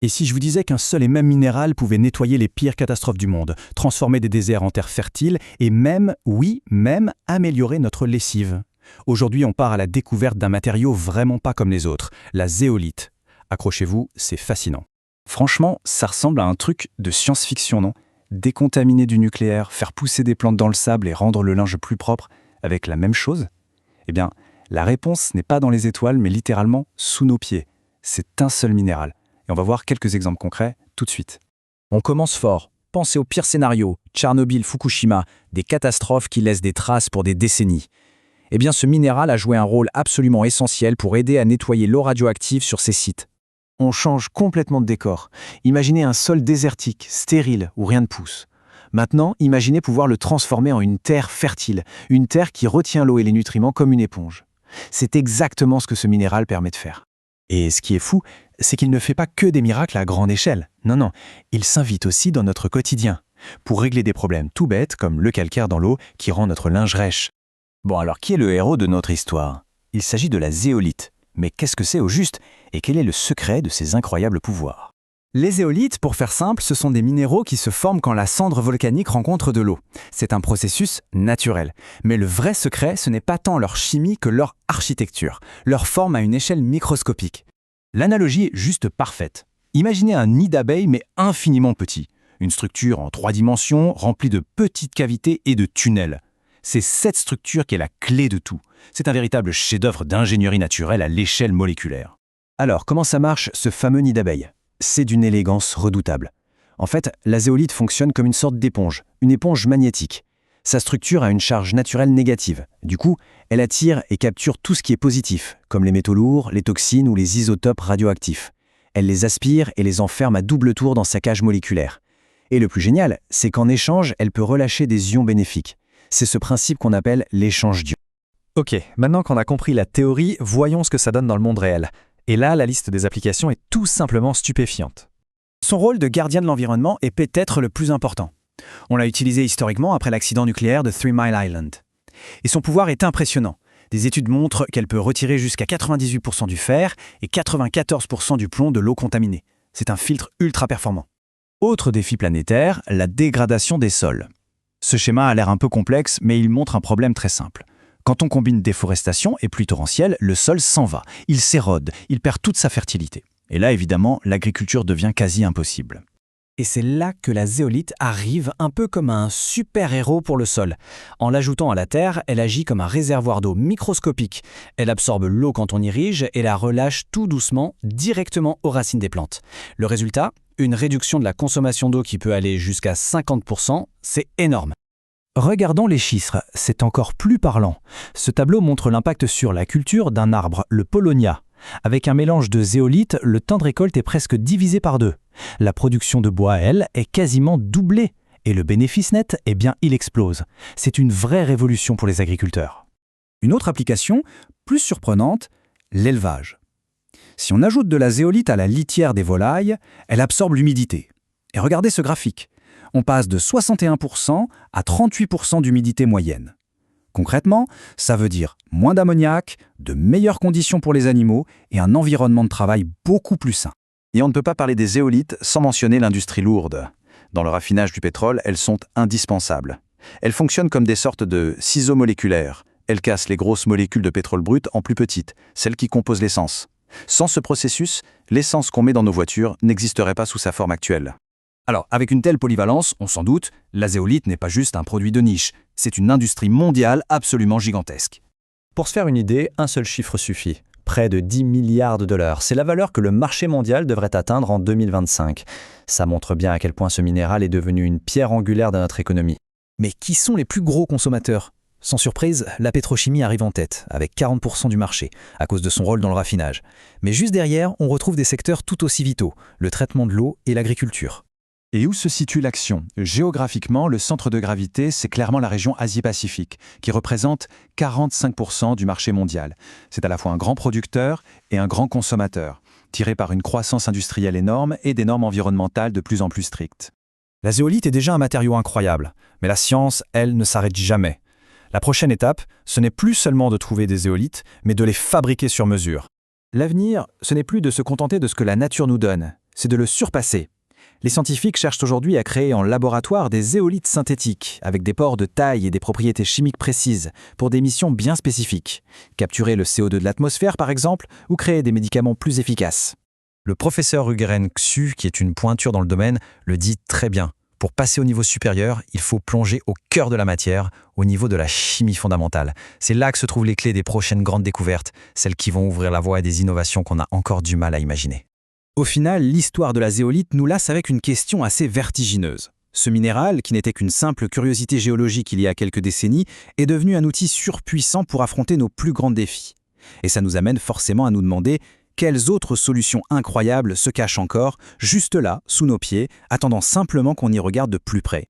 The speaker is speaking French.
Et si je vous disais qu'un seul et même minéral pouvait nettoyer les pires catastrophes du monde, transformer des déserts en terres fertiles et même, oui, même améliorer notre lessive? Aujourd'hui, on part à la découverte d'un matériau vraiment pas comme les autres, la zéolite. Accrochez-vous, c'est fascinant. Franchement, ça ressemble à un truc de science-fiction, non? Décontaminer du nucléaire, faire pousser des plantes dans le sable et rendre le linge plus propre avec la même chose? Eh bien, la réponse n'est pas dans les étoiles, mais littéralement sous nos pieds. C'est un seul minéral. Et on va voir quelques exemples concrets tout de suite. On commence fort. Pensez au pire scénario, Tchernobyl, Fukushima, des catastrophes qui laissent des traces pour des décennies. Eh bien, ce minéral a joué un rôle absolument essentiel pour aider à nettoyer l'eau radioactive sur ces sites. On change complètement de décor. Imaginez un sol désertique, stérile, où rien ne pousse. Maintenant, imaginez pouvoir le transformer en une terre fertile, une terre qui retient l'eau et les nutriments comme une éponge. C'est exactement ce que ce minéral permet de faire. Et ce qui est fou, c'est qu'il ne fait pas que des miracles à grande échelle. Non, il s'invite aussi dans notre quotidien, pour régler des problèmes tout bêtes comme le calcaire dans l'eau qui rend notre linge rêche. Bon, alors qui est le héros de notre histoire? Il s'agit de la zéolite. Mais qu'est-ce que c'est au juste? Et quel est le secret de ses incroyables pouvoirs? Les zéolites, pour faire simple, ce sont des minéraux qui se forment quand la cendre volcanique rencontre de l'eau. C'est un processus naturel. Mais le vrai secret, ce n'est pas tant leur chimie que leur architecture, leur forme à une échelle microscopique. L'analogie est juste parfaite. Imaginez un nid d'abeilles mais infiniment petit. Une structure en 3 dimensions remplie de petites cavités et de tunnels. C'est cette structure qui est la clé de tout. C'est un véritable chef-d'œuvre d'ingénierie naturelle à l'échelle moléculaire. Alors, comment ça marche ce fameux nid d'abeilles? C'est d'une élégance redoutable. En fait, la zéolite fonctionne comme une sorte d'éponge, une éponge magnétique. Sa structure a une charge naturelle négative. Du coup, elle attire et capture tout ce qui est positif, comme les métaux lourds, les toxines ou les isotopes radioactifs. Elle les aspire et les enferme à double tour dans sa cage moléculaire. Et le plus génial, c'est qu'en échange, elle peut relâcher des ions bénéfiques. C'est ce principe qu'on appelle l'échange d'ions. Ok, maintenant qu'on a compris la théorie, voyons ce que ça donne dans le monde réel. Et là, la liste des applications est tout simplement stupéfiante. Son rôle de gardien de l'environnement est peut-être le plus important. On l'a utilisé historiquement après l'accident nucléaire de 3 Mile Island. Et son pouvoir est impressionnant. Des études montrent qu'elle peut retirer jusqu'à 98% du fer et 94% du plomb de l'eau contaminée. C'est un filtre ultra performant. Autre défi planétaire, la dégradation des sols. Ce schéma a l'air un peu complexe, mais il montre un problème très simple. Quand on combine déforestation et pluie torrentielle, le sol s'en va, il s'érode, il perd toute sa fertilité. Et là, évidemment, l'agriculture devient quasi impossible. Et c'est là que la zéolite arrive un peu comme un super-héros pour le sol. En l'ajoutant à la terre, elle agit comme un réservoir d'eau microscopique. Elle absorbe l'eau quand on irrige et la relâche tout doucement, directement aux racines des plantes. Le résultat, une réduction de la consommation d'eau qui peut aller jusqu'à 50%, c'est énorme. Regardons les chiffres, c'est encore plus parlant. Ce tableau montre l'impact sur la culture d'un arbre, le Paulownia. Avec un mélange de zéolite, le temps de récolte est presque divisé par 2. La production de bois, elle, est quasiment doublée. Et le bénéfice net, eh bien, il explose. C'est une vraie révolution pour les agriculteurs. Une autre application, plus surprenante, l'élevage. Si on ajoute de la zéolite à la litière des volailles, elle absorbe l'humidité. Et regardez ce graphique. On passe de 61% à 38% d'humidité moyenne. Concrètement, ça veut dire moins d'ammoniac, de meilleures conditions pour les animaux et un environnement de travail beaucoup plus sain. Et on ne peut pas parler des zéolites sans mentionner l'industrie lourde. Dans le raffinage du pétrole, elles sont indispensables. Elles fonctionnent comme des sortes de ciseaux moléculaires. Elles cassent les grosses molécules de pétrole brut en plus petites, celles qui composent l'essence. Sans ce processus, l'essence qu'on met dans nos voitures n'existerait pas sous sa forme actuelle. Alors, avec une telle polyvalence, on s'en doute, la zéolite n'est pas juste un produit de niche, c'est une industrie mondiale absolument gigantesque. Pour se faire une idée, un seul chiffre suffit. Près de 10 milliards de dollars. C'est la valeur que le marché mondial devrait atteindre en 2025. Ça montre bien à quel point ce minéral est devenu une pierre angulaire de notre économie. Mais qui sont les plus gros consommateurs? Sans surprise, la pétrochimie arrive en tête, avec 40% du marché, à cause de son rôle dans le raffinage. Mais juste derrière, on retrouve des secteurs tout aussi vitaux, le traitement de l'eau et l'agriculture. Et où se situe l'action? Géographiquement, le centre de gravité, c'est clairement la région Asie-Pacifique, qui représente 45% du marché mondial. C'est à la fois un grand producteur et un grand consommateur, tiré par une croissance industrielle énorme et des normes environnementales de plus en plus strictes. La zéolite est déjà un matériau incroyable, mais la science, elle, ne s'arrête jamais. La prochaine étape, ce n'est plus seulement de trouver des zéolites, mais de les fabriquer sur mesure. L'avenir, ce n'est plus de se contenter de ce que la nature nous donne, c'est de le surpasser. Les scientifiques cherchent aujourd'hui à créer en laboratoire des zéolithes synthétiques, avec des pores de taille et des propriétés chimiques précises, pour des missions bien spécifiques. Capturer le CO2 de l'atmosphère, par exemple, ou créer des médicaments plus efficaces. Le professeur Ugaren Xu, qui est une pointure dans le domaine, le dit très bien. Pour passer au niveau supérieur, il faut plonger au cœur de la matière, au niveau de la chimie fondamentale. C'est là que se trouvent les clés des prochaines grandes découvertes, celles qui vont ouvrir la voie à des innovations qu'on a encore du mal à imaginer. Au final, l'histoire de la zéolite nous lasse avec une question assez vertigineuse. Ce minéral, qui n'était qu'une simple curiosité géologique il y a quelques décennies, est devenu un outil surpuissant pour affronter nos plus grands défis. Et ça nous amène forcément à nous demander quelles autres solutions incroyables se cachent encore, juste là, sous nos pieds, attendant simplement qu'on y regarde de plus près.